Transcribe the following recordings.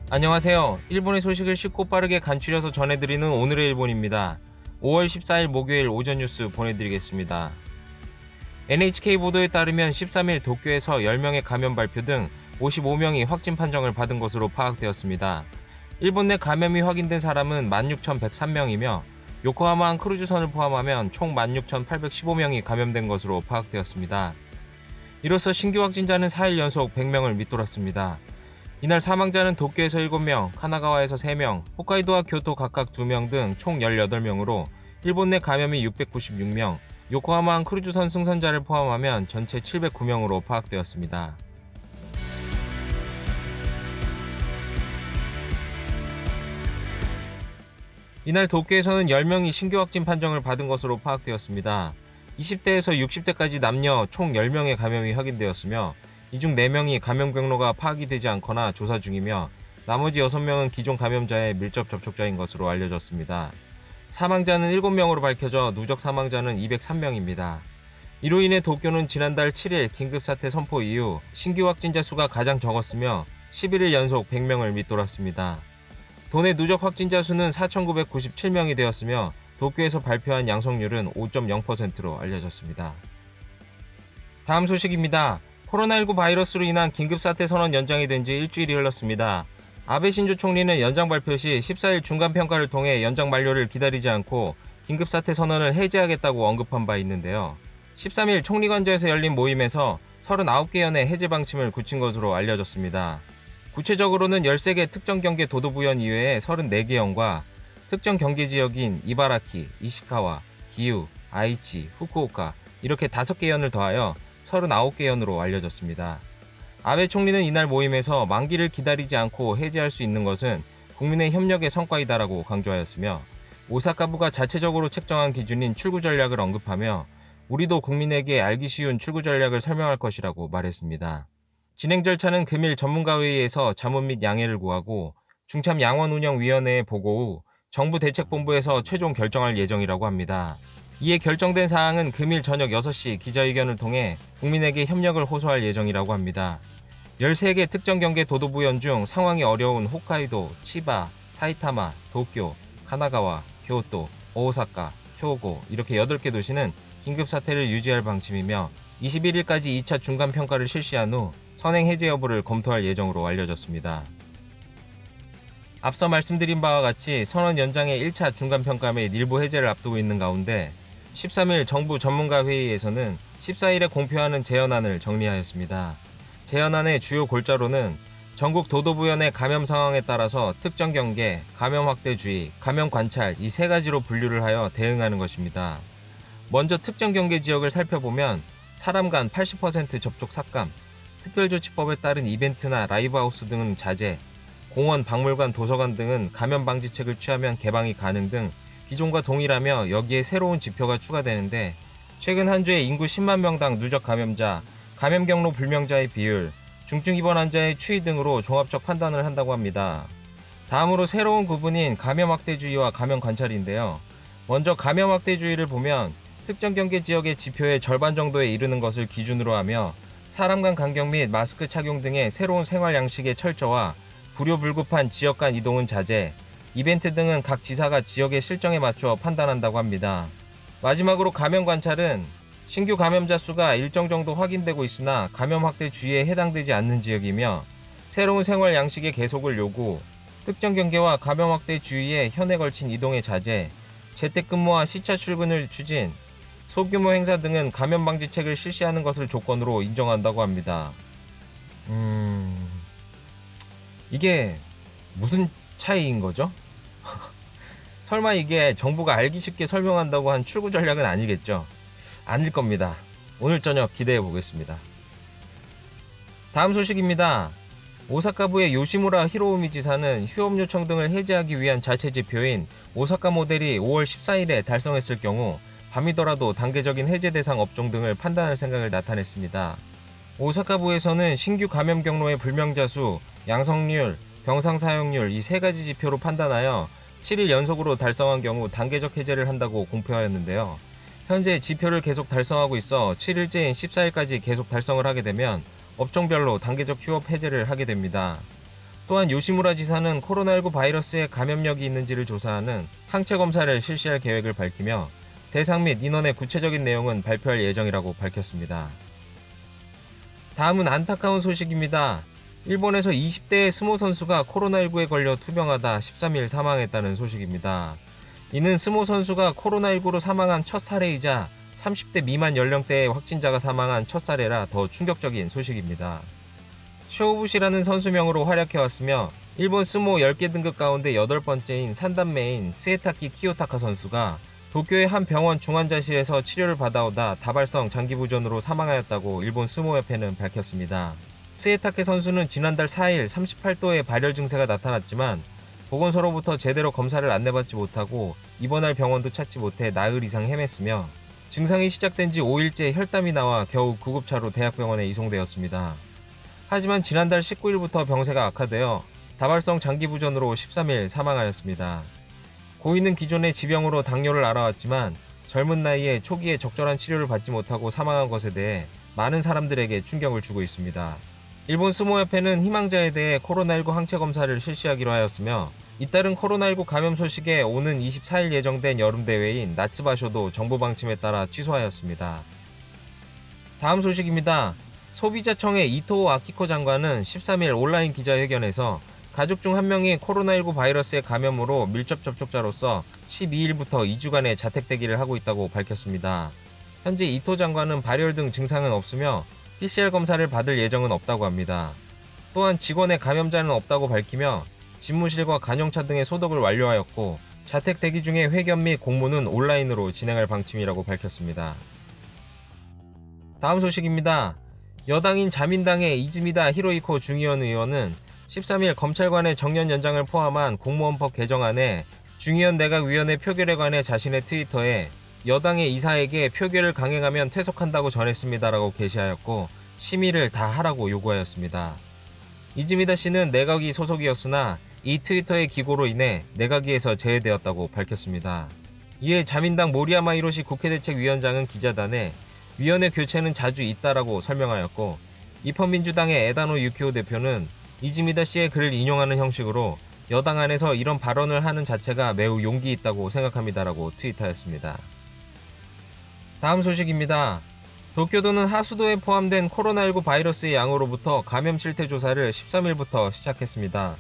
안녕하세요. 일본의 소식을 쉽고 빠르게 간추려서 전해드리는 오늘의 일본입니다. 5월 14일 목요일 오전 뉴스 보내드리겠습니다. NHK 보도에 따르면 13일 도쿄에서 10명의 감염 발표 등 55명이 확진 판정을 받은 것으로 파악되었습니다. 일본 내 감염이 확인된 사람은 16,103명이며 요코하마항 크루즈선을 포함하면 총 16,815명이 감염된 것으로 파악되었습니다. 이로써 신규 확진자는 4일 연속 100명을 밑돌았습니다. 이날 사망자는 도쿄에서 7명, 카나가와에서 3명, 홋카이도와 교토 각각 2명 등 총 18명으로 일본 내 감염이 696명, 요코하마항 크루즈선 승선자를 포함하면 전체 709명으로 파악되었습니다. 이날 도쿄에서는 10명이 신규 확진 판정을 받은 것으로 파악되었습니다. 20대에서 60대까지 남녀 총 10명의 감염이 확인되었으며 이 중 4명이 감염 경로가 파악이 되지 않거나 조사 중이며 나머지 6명은 기존 감염자의 밀접 접촉자인 것으로 알려졌습니다. 사망자는 7명으로 밝혀져 누적 사망자는 203명입니다. 이로 인해 도쿄는 지난달 7일 긴급사태 선포 이후 신규 확진자 수가 가장 적었으며 11일 연속 100명을 밑돌았습니다. 도내 누적 확진자 수는 4,997명이 되었으며 도쿄에서 발표한 양성률은 5.0%로 알려졌습니다. 다음 소식입니다. 코로나19 바이러스로 인한 긴급사태 선언 연장이 된 지 일주일이 흘렀습니다. 아베 신조 총리는 연장 발표 시 14일 중간평가를 통해 연장 만료를 기다리지 않고 긴급사태 선언을 해제하겠다고 언급한 바 있는데요. 13일 총리관저에서 열린 모임에서 39개 연의 해제 방침을 굳힌 것으로 알려졌습니다. 구체적으로는 13개 특정 경계 도도부현 이외에 34개 현과 특정 경계 지역인 이바라키, 이시카와, 기유, 아이치, 후쿠오카 이렇게 5개 현을 더하여 39개 현으로 알려졌습니다. 아베 총리는 이날 모임에서 만기를 기다리지 않고 해제할 수 있는 것은 국민의 협력의 성과이다라고 강조하였으며 오사카부가 자체적으로 책정한 기준인 출구 전략을 언급하며 우리도 국민에게 알기 쉬운 출구 전략을 설명할 것이라고 말했습니다. 진행 절차는 금일 전문가회의에서 자문 및 양해를 구하고 중참 양원운영위원회에 보고 후 정부 대책본부에서 최종 결정할 예정이라고 합니다. 이에 결정된 사항은 금일 저녁 6시 기자회견을 통해 국민에게 협력을 호소할 예정이라고 합니다. 13개 특정 경계 도도부현 중 상황이 어려운 홋카이도, 치바, 사이타마, 도쿄, 카나가와, 교토, 오사카, 효고 이렇게 8개 도시는 긴급사태를 유지할 방침이며 21일까지 2차 중간평가를 실시한 후 선행 해제 여부를 검토할 예정으로 알려졌습니다. 앞서 말씀드린 바와 같이 선언 연장의 1차 중간평가 및 일부 해제를 앞두고 있는 가운데 13일 정부 전문가 회의에서는 14일에 공표하는 제언안을 정리하였습니다. 제언안의 주요 골자로는 전국 도도부현의 감염 상황에 따라서 특정 경계, 감염 확대주의, 감염 관찰 이 3가지로 분류를 하여 대응하는 것입니다. 먼저 특정 경계 지역을 살펴보면 사람 간 80% 접촉 삭감, 특별조치법에 따른 이벤트나 라이브하우스 등은 자제, 공원, 박물관, 도서관 등은 감염 방지책을 취하면 개방이 가능 등 기존과 동일하며 여기에 새로운 지표가 추가되는데 최근 한 주에 인구 10만 명당 누적 감염자, 감염 경로 불명자의 비율, 중증 입원 환자의 추이 등으로 종합적 판단을 한다고 합니다. 다음으로 새로운 구분인 감염 확대주의와 감염 관찰인데요. 먼저 감염 확대주의를 보면 특정 경계 지역의 지표의 절반 정도에 이르는 것을 기준으로 하며 사람 간 간격 및 마스크 착용 등의 새로운 생활 양식의 철저와 불효불급한 지역 간 이동은 자제, 이벤트 등은 각 지사가 지역의 실정에 맞추어 판단한다고 합니다. 마지막으로 감염 관찰은 신규 감염자 수가 일정 정도 확인되고 있으나 감염 확대 주의에 해당되지 않는 지역이며 새로운 생활 양식의 계속을 요구, 특정 경계와 감염 확대 주의에 현에 걸친 이동의 자제, 재택근무와 시차 출근을 추진, 소규모 행사 등은 감염 방지책을 실시하는 것을 조건으로 인정한다고 합니다. 이게 무슨 차이인 거죠? 설마 이게 정부가 알기 쉽게 설명한다고 한 출구 전략은 아니겠죠? 아닐 겁니다. 오늘 저녁 기대해 보겠습니다. 다음 소식입니다. 오사카부의 요시무라 히로우미 지사는 휴업 요청 등을 해제하기 위한 자체 지표인 오사카 모델이 5월 14일에 달성했을 경우 밤이더라도 단계적인 해제 대상 업종 등을 판단할 생각을 나타냈습니다. 오사카부에서는 신규 감염 경로의 불명자 수, 양성률, 병상 사용률 이 3가지 지표로 판단하여 7일 연속으로 달성한 경우 단계적 해제를 한다고 공표하였는데요. 현재 지표를 계속 달성하고 있어 7일째인 14일까지 계속 달성을 하게 되면 업종별로 단계적 휴업 해제를 하게 됩니다. 또한 요시무라 지사는 코로나19 바이러스에 감염력이 있는지를 조사하는 항체 검사를 실시할 계획을 밝히며 대상 및 인원의 구체적인 내용은 발표할 예정이라고 밝혔습니다. 다음은 안타까운 소식입니다. 일본에서 20대의 스모 선수가 코로나19에 걸려 투병하다 13일 사망했다는 소식입니다. 이는 스모 선수가 코로나19로 사망한 첫 사례이자 30대 미만 연령대의 확진자가 사망한 첫 사례라 더 충격적인 소식입니다. 쇼부시라는 선수명으로 활약해왔으며 일본 스모 10개 등급 가운데 8번째인 산단메인 스에타키 키요타카 선수가 도쿄의 한 병원 중환자실에서 치료를 받아오다 다발성 장기부전으로 사망하였다고 일본 스모협회는 밝혔습니다. 스에타케 선수는 지난달 4일 38도의 발열 증세가 나타났지만 보건소로부터 제대로 검사를 안내받지 못하고 입원할 병원도 찾지 못해 나흘 이상 헤맸으며 증상이 시작된 지 5일째 혈담이 나와 겨우 구급차로 대학병원에 이송되었습니다. 하지만 지난달 19일부터 병세가 악화되어 다발성 장기부전으로 13일 사망하였습니다. 고인은 기존의 지병으로 당뇨를 앓아왔지만 젊은 나이에 초기에 적절한 치료를 받지 못하고 사망한 것에 대해 많은 사람들에게 충격을 주고 있습니다. 일본 스모협회는 희망자에 대해 코로나19 항체 검사를 실시하기로 하였으며 잇따른 코로나19 감염 소식에 오는 24일 예정된 여름대회인 나츠바쇼도 정부 방침에 따라 취소하였습니다. 다음 소식입니다. 소비자청의 이토오 아키코 장관은 13일 온라인 기자회견에서 가족 중 한 명이 코로나19 바이러스의 감염으로 밀접 접촉자로서 12일부터 2주간의 자택대기를 하고 있다고 밝혔습니다. 현재 이토 장관은 발열 등 증상은 없으며 PCR 검사를 받을 예정은 없다고 합니다. 또한 직원의 감염자는 없다고 밝히며 집무실과 간용차 등의 소독을 완료하였고 자택 대기 중에 회견 및 공무는 온라인으로 진행할 방침이라고 밝혔습니다. 다음 소식입니다. 여당인 자민당의 이즈미다 히로이코 중의원 의원은 13일 검찰관의 정년 연장을 포함한 공무원법 개정안에 중의원 내각위원회 표결에 관해 자신의 트위터에 여당의 이사에게 표결을 강행하면 퇴속한다고 전했습니다라고 게시하였고 심의를 다 하라고 요구하였습니다. 이즈미다 씨는 내각위 소속이었으나 이 트위터의 기고로 인해 내각위에서 제외되었다고 밝혔습니다. 이에 자민당 모리야마 히로시 국회대책위원장은 기자단에 위원회 교체는 자주 있다라고 설명하였고 입헌민주당의 에다노 유키오 대표는 이즈미다 씨의 글을 인용하는 형식으로 여당 안에서 이런 발언을 하는 자체가 매우 용기 있다고 생각합니다라고 트윗하였습니다. 다음 소식입니다. 도쿄도는 하수도에 포함된 코로나19 바이러스의 양으로부터 감염 실태 조사를 13일부터 시작했습니다.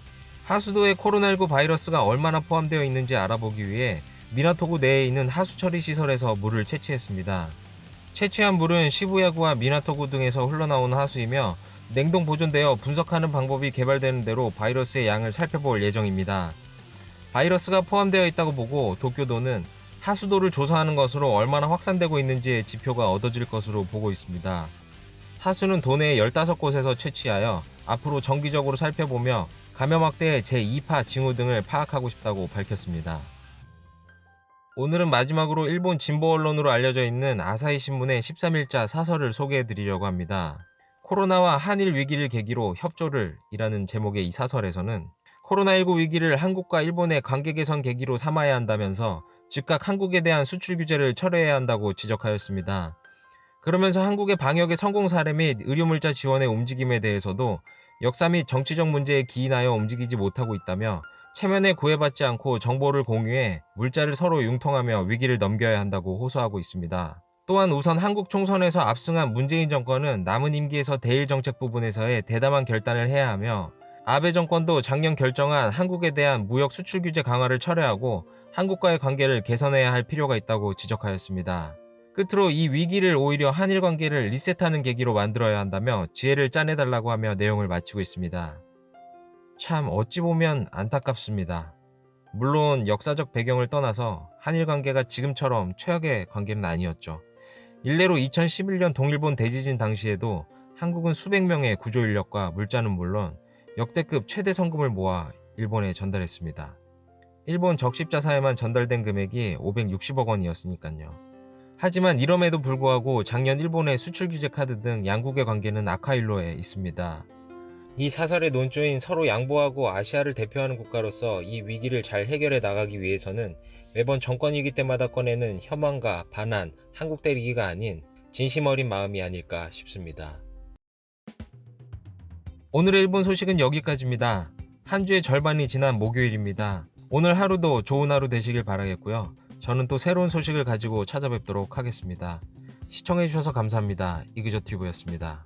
하수도에 코로나19 바이러스가 얼마나 포함되어 있는지 알아보기 위해 미나토구 내에 있는 하수 처리 시설에서 물을 채취했습니다. 채취한 물은 시부야구와 미나토구 등에서 흘러나오는 하수이며 냉동 보존되어 분석하는 방법이 개발되는 대로 바이러스의 양을 살펴볼 예정입니다. 바이러스가 포함되어 있다고 보고 도쿄도는 하수도를 조사하는 것으로 얼마나 확산되고 있는지의 지표가 얻어질 것으로 보고 있습니다. 하수는 도내 15곳에서 채취하여 앞으로 정기적으로 살펴보며 감염 확대의 제2파 징후 등을 파악하고 싶다고 밝혔습니다. 오늘은 마지막으로 일본 진보 언론으로 알려져 있는 아사히 신문의 13일자 사설을 소개해드리려고 합니다. 코로나와 한일 위기를 계기로 협조를 이라는 제목의 이 사설에서는 코로나19 위기를 한국과 일본의 관계 개선 계기로 삼아야 한다면서 즉각 한국에 대한 수출 규제를 철회해야 한다고 지적하였습니다. 그러면서 한국의 방역의 성공 사례 및 의료물자 지원의 움직임에 대해서도 역사 및 정치적 문제에 기인하여 움직이지 못하고 있다며 체면에 구애받지 않고 정보를 공유해 물자를 서로 융통하며 위기를 넘겨야 한다고 호소하고 있습니다. 또한 우선 한국 총선에서 압승한 문재인 정권은 남은 임기에서 대일 정책 부분에서의 대담한 결단을 해야 하며 아베 정권도 작년 결정한 한국에 대한 무역 수출 규제 강화를 철회하고 한국과의 관계를 개선해야 할 필요가 있다고 지적하였습니다. 끝으로 이 위기를 오히려 한일 관계를 리셋하는 계기로 만들어야 한다며 지혜를 짜내달라고 하며 내용을 마치고 있습니다. 참 어찌 보면 안타깝습니다. 물론 역사적 배경을 떠나서 한일 관계가 지금처럼 최악의 관계는 아니었죠. 일례로 2011년 동일본 대지진 당시에도 한국은 수백 명의 구조 인력과 물자는 물론 역대급 최대 성금을 모아 일본에 전달했습니다. 일본 적십자사에만 전달된 금액이 560억 원이었으니까요. 하지만 이럼에도 불구하고 작년 일본의 수출 규제 카드 등 양국의 관계는 악화일로에 있습니다. 이 사설의 논조인 서로 양보하고 아시아를 대표하는 국가로서 이 위기를 잘 해결해 나가기 위해서는 매번 정권 위기 때마다 꺼내는 혐오과 반한, 한국 때리기가 아닌 진심 어린 마음이 아닐까 싶습니다. 오늘의 일본 소식은 여기까지입니다. 한 주의 절반이 지난 목요일입니다. 오늘 하루도 좋은 하루 되시길 바라겠고요. 저는 또 새로운 소식을 가지고 찾아뵙도록 하겠습니다. 시청해주셔서 감사합니다. 이그저튜브였습니다.